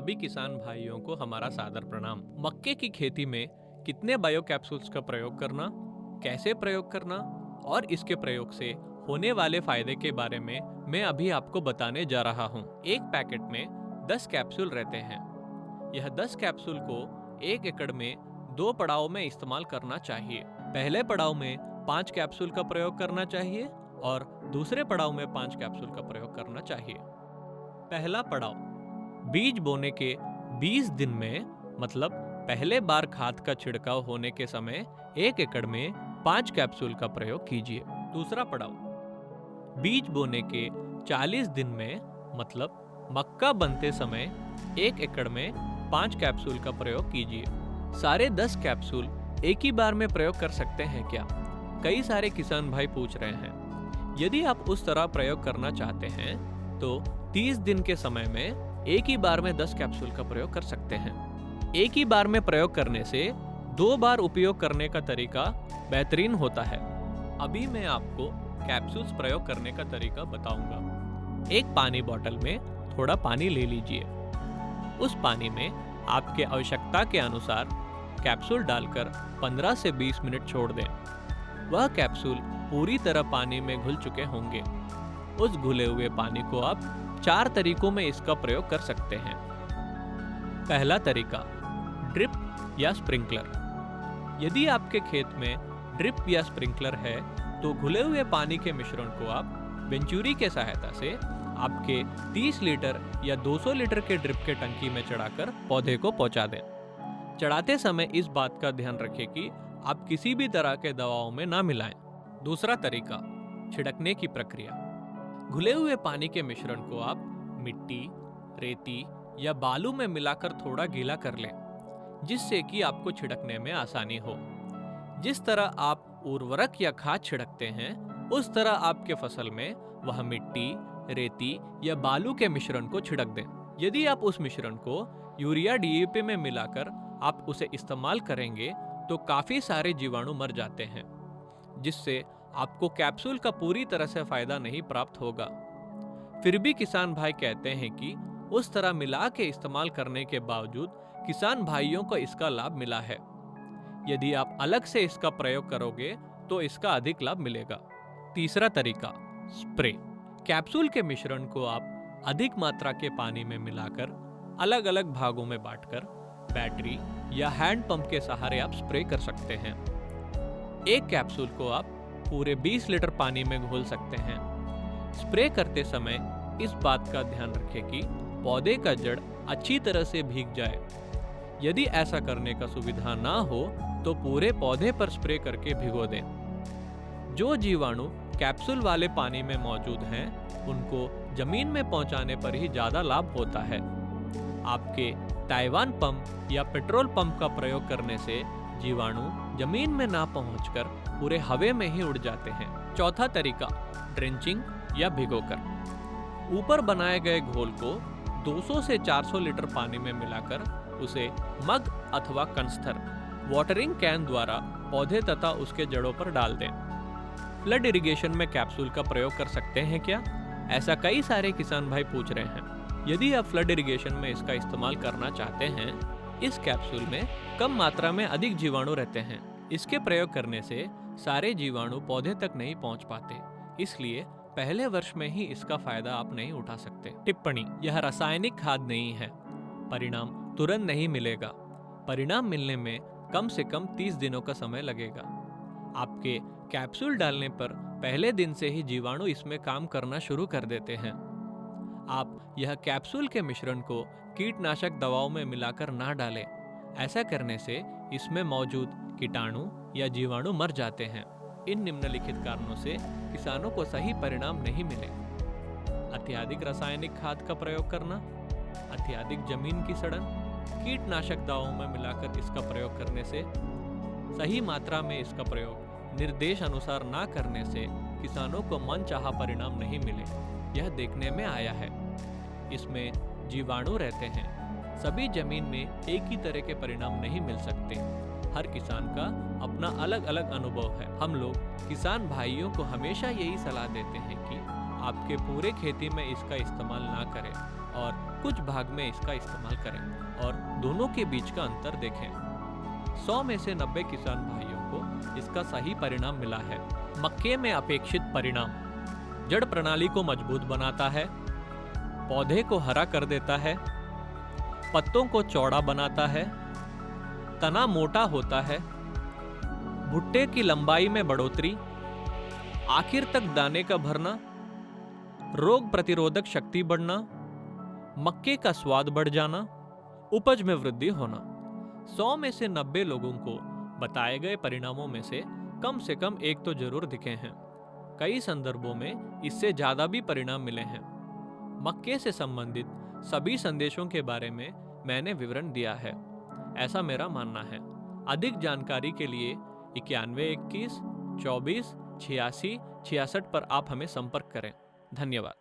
सभी किसान भाइयों को हमारा सादर प्रणाम। मक्के की खेती में कितने बायो कैप्सूल्स का प्रयोग करना, कैसे प्रयोग करना और इसके प्रयोग से होने वाले फायदे के बारे में मैं अभी आपको बताने जा रहा हूँ। एक पैकेट में 10 कैप्सूल रहते हैं। यह 10 कैप्सूल को 1 एकड़ में 2 पड़ाव में इस्तेमाल करना चाहिए। पहले पड़ाव में 5 कैप्सूल का प्रयोग करना चाहिए और दूसरे पड़ाव में 5 कैप्सूल का प्रयोग करना चाहिए। पहला पड़ाव, बीज बोने के 20 दिन में, मतलब पहले बार खाद का छिड़काव होने के समय 1 एकड़ में 5 कैप्सूल का प्रयोग कीजिए। दूसरा पड़ाव, बीज बोने के 40 दिन में, मतलब मक्का बनते समय 1 एकड़ में 5 कैप्सूल का प्रयोग कीजिए। सारे 10 कैप्सूल एक ही बार में प्रयोग कर सकते हैं क्या? कई सारे किसान भाई पूछ रहे हैं। यदि आप उस तरह प्रयोग करना चाहते हैं तो 30 दिन के समय में एक ही बार में 10 कैप्सूल का प्रयोग कर सकते हैं। एक ही बार में प्रयोग करने से 2 बार उपयोग करने का तरीका बेहतरीन होता है। अभी मैं आपको कैप्सूल्स प्रयोग करने का तरीका बताऊंगा। एक पानी बोतल में थोड़ा पानी ले लीजिए। उस पानी में आपके आवश्यकता के अनुसार कैप्सूल डालकर 15 से 20 मिनट छोड़ दें। वह कैप्सूल पूरी तरह पानी में घुल चुके होंगे। उस घुले हुए पानी को आप 4 तरीकों में इसका प्रयोग कर सकते हैं। पहला तरीका, ड्रिप या स्प्रिंकलर। यदि आपके खेत में ड्रिप या स्प्रिंकलर है तो घुले हुए पानी के मिश्रण को आप वेंचुरी के सहायता से आपके 30 लीटर या 200 लीटर के ड्रिप के टंकी में चढ़ाकर पौधे को पहुंचा दें। चढ़ाते समय इस बात का ध्यान रखें कि आप किसी भी तरह के दवाओं में ना मिलाएं। दूसरा तरीका, छिड़कने की प्रक्रिया। घुले हुए पानी के मिश्रण को आप मिट्टी, रेती या बालू में मिलाकर थोड़ा गीला कर लें, जिससे कि आपको छिड़कने में आसानी हो। जिस तरह आप उर्वरक या खाद छिड़कते हैं, उस तरह आपके फसल में वह मिट्टी, रेती या बालू के मिश्रण को छिड़क दें। यदि आप उस मिश्रण को यूरिया DAP में मिलाकर आप उसे इस्तेमाल करेंगे तो काफी सारे जीवाणु मर जाते हैं, जिससे आपको कैप्सूल का पूरी तरह से फायदा नहीं प्राप्त होगा। फिर भी किसान भाई कहते हैं कि उस तरह मिला के इस्तेमाल करने के बावजूद किसान भाइयों को इसका लाभ मिला है। यदि आप अलग से इसका प्रयोग करोगे तो इसका अधिक लाभ मिलेगा। तीसरा तरीका, स्प्रे। कैप्सूल के मिश्रण को आप अधिक मात्रा के पानी में मिलाकर अलग अलग भागों में बांटकर बैटरी या हैंड पंप के सहारे आप स्प्रे कर सकते हैं। एक कैप्सूल को आप पूरे 20 लीटर पानी में घोल सकते हैं। स्प्रे करते समय इस बात का ध्यान रखें कि पौधे का जड़ अच्छी तरह से भीग जाए। यदि ऐसा करने का सुविधा ना हो तो पूरे पौधे पर स्प्रे करके भिगो दें। जो जीवाणु कैप्सूल वाले पानी में मौजूद हैं, उनको जमीन में पहुंचाने पर ही ज्यादा लाभ होता है। आपके ताइवान पंप या पेट्रोल पंप का प्रयोग करने से जीवाणु जमीन में ना पहुंचकर पूरे हवा में ही उड़ जाते हैं। चौथा तरीका, ड्रेंचिंग या भिगोकर। ऊपर बनाए गए घोल को 200 से 400 लीटर पानी में मिलाकर उसे मग अथवा कनस्तर, वाटरिंग कैन द्वारा पौधे तथा उसके जड़ों पर डाल दें। फ्लड इरिगेशन में कैप्सूल का प्रयोग कर सकते हैं क्या? ऐसा कई सारे किसान भाई पूछ रहे हैं। यदि आप फ्लड इरिगेशन में इसका इस्तेमाल करना चाहते हैं, इस कैप्सूल में कम मात्रा में अधिक जीवाणु रहते हैं। इसके प्रयोग करने से सारे जीवाणु पौधे तक नहीं पहुंच पाते, इसलिए पहले वर्ष में ही इसका फायदा आप नहीं उठा सकते। टिप्पणी, यह रासायनिक खाद नहीं है। परिणाम तुरंत नहीं मिलेगा। परिणाम मिलने में कम से कम 30 दिनों का समय लगेगा। आपके कैप्सूल डालने पर पहले दिन से ही जीवाणु इसमें काम करना शुरू कर देते हैं। आप यह कैप्सूल के मिश्रण को कीटनाशक दवाओं में मिलाकर ना डालें। ऐसा करने से इसमें मौजूद कीटाणु या जीवाणु मर जाते हैं। इन निम्नलिखित कारणों से किसानों को सही परिणाम नहीं मिले। अत्यधिक रासायनिक खाद का प्रयोग करना, अत्यधिक जमीन की सड़न, कीटनाशक दवाओं में मिलाकर इसका प्रयोग करने से, सही मात्रा में इसका प्रयोग निर्देश अनुसार ना करने से किसानों को मनचाहा परिणाम नहीं मिले। यह देखने में आया है। इसमें जीवाणु रहते हैं। सभी जमीन में एक ही तरह के परिणाम नहीं मिल सकते। हर किसान का अपना अलग अलग अनुभव है। हम लोग किसान भाइयों को हमेशा यही सलाह देते हैं कि आपके पूरे खेती में इसका इस्तेमाल ना करें और कुछ भाग में इसका इस्तेमाल करें और दोनों के बीच का अंतर देखें। 100 में से 90 किसान भाइयों को इसका सही परिणाम मिला है। मक्के में अपेक्षित परिणाम: जड़ प्रणाली को मजबूत बनाता है, पौधे को हरा कर देता है, पत्तों को चौड़ा बनाता है, तना मोटा होता है, भुट्टे की लंबाई में बढ़ोतरी, आखिर तक दाने का भरना, रोग प्रतिरोधक शक्ति बढ़ना, मक्के का स्वाद बढ़ जाना, उपज में वृद्धि होना। 100 में से 90 लोगों को बताए गए परिणामों में से कम एक तो जरूर दिखे हैं। कई संदर्भों में इससे ज्यादा भी परिणाम मिले हैं। मक्के से संबंधित सभी संदेशों के बारे में मैंने विवरण दिया है, ऐसा मेरा मानना है। अधिक जानकारी के लिए 91 21 24 86 66 पर आप हमें संपर्क करें। धन्यवाद।